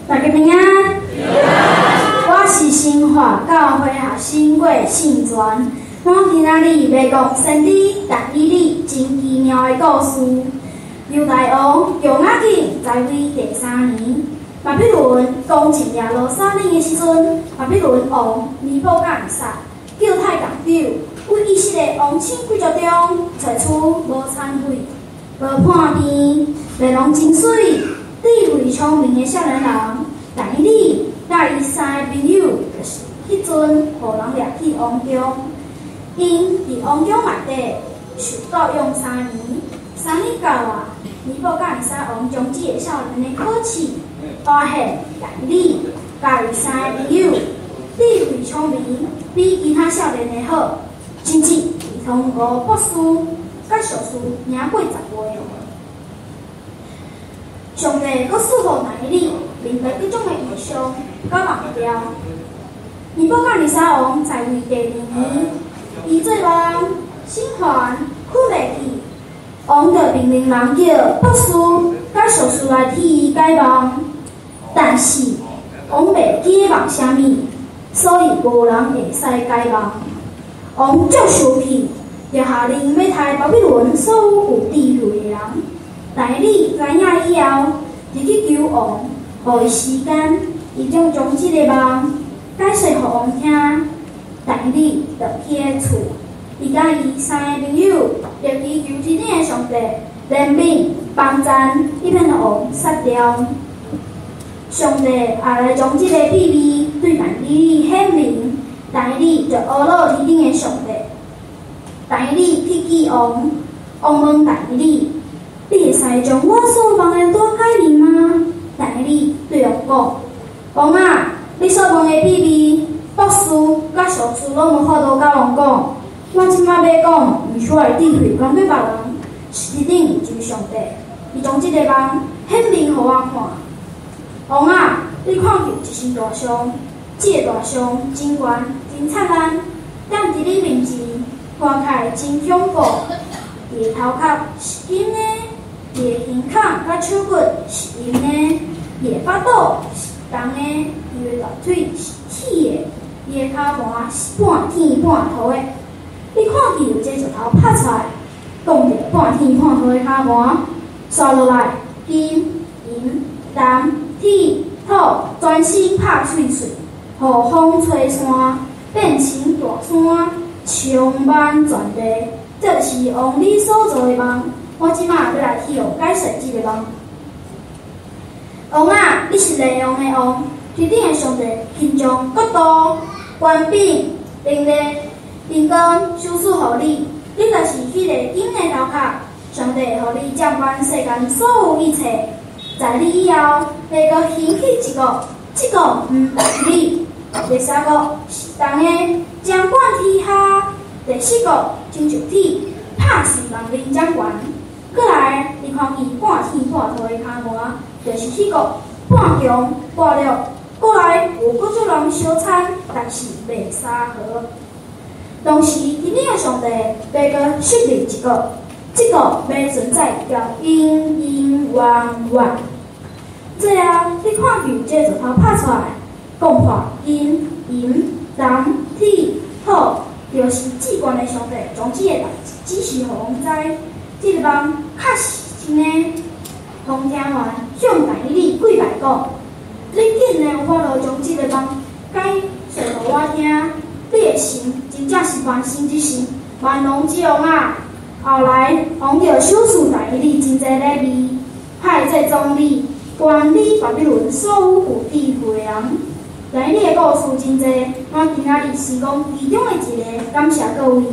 大家平安。我是新华教会学生会信全。我今仔日要讲先知但以理真奇妙的故事。犹大王约雅敬在位第3年，巴比伦攻进耶路撒冷的时阵，巴比伦王尼布甲尼撒叫太监长为以色列王亲贵族中找出无忏悔、无判变、面容真水、智慧聪明的少年人。但以理甲伊3个朋友，就是迄阵互人掠去王宫，因伫王宫内底受教养3年。3年到啊，尼布甲尼撒王将这个少年的可耻发现但以理甲伊3个朋友智慧聪明，比其他少年的好，甚至伊通过博士甲硕士赢过10倍。上帝阁赐予但以理面对各种的异象甲目标。尼布甲尼撒王在位第2年，伊做王心烦苦袂去，王就命令人叫博士甲硕士来替伊解梦，但是王袂记梦啥物，所以无人会使解梦。王足生气，就下令要杀巴比伦所有智慧的人。但以理知影以后，就去求王，予伊时间，伊将即个梦解释予王听。但以理就去个厝，伊甲伊3个朋友就祈求天顶的上帝怜悯帮赞，以免王杀掉。上帝也来将即个秘密对但以理显明，但以理就懊恼天顶的上帝。但以理去见王，王问但以理：你会使将我所问的大解明吗？但以理对王讲：王啊，你所问的秘密，博士甲硕士拢无法度甲王讲。我即摆要讲，毋是我的智慧讲给别人，是一定就是上帝。伊将即个梦显明予我看。王啊，你看到一身大象，这个大象真悬真灿烂，踮伫你面前，看起来真恐怖。伊的头壳是金的，伊的胸孔甲手骨是银的，伊的巴肚是铜的，伊的大腿是铁的，伊的骹盘是半天半土的。你看见有这石头拍出来，讲着半天半土的骹盘，刷落来金、银、铜、铁、土，全身拍碎碎，予风吹散，变成大山，充满全地。这就是王你所做的梦。我即摆要来替王解释这个梦。王啊，你是利用的王，天顶的上帝形象国度、权柄、能力、灵光授赐予你，你就是迄个金的头壳。上帝予你掌管世间所有一切。在你以后，会阁兴起一个，这个毋是你。第3个是铜的，掌管天下。第4个亲像铁，拍死万民掌权。过来，你看见半天半土的骹盘，就是迄个半强半弱。过来有各种人相参，但是袂相合。同时，天顶的上帝要阁设立一个，这个要存在到永永远远。最后，你看见这石头拍出来，讲破金、银、铜、铁、土，就是至高的上帝将这个代志指示予王知。这个梦确实真的。王听完向但以理跪拜讲：你竟然有法度将这个梦解释予我听，你的神真正是万神之神，万王之王啊！后来，王就赏赐但以理真侪礼物，派这总理管理巴比伦所有智慧的人。但以理的故事真侪，我今仔日是讲其中的一个，感谢各位。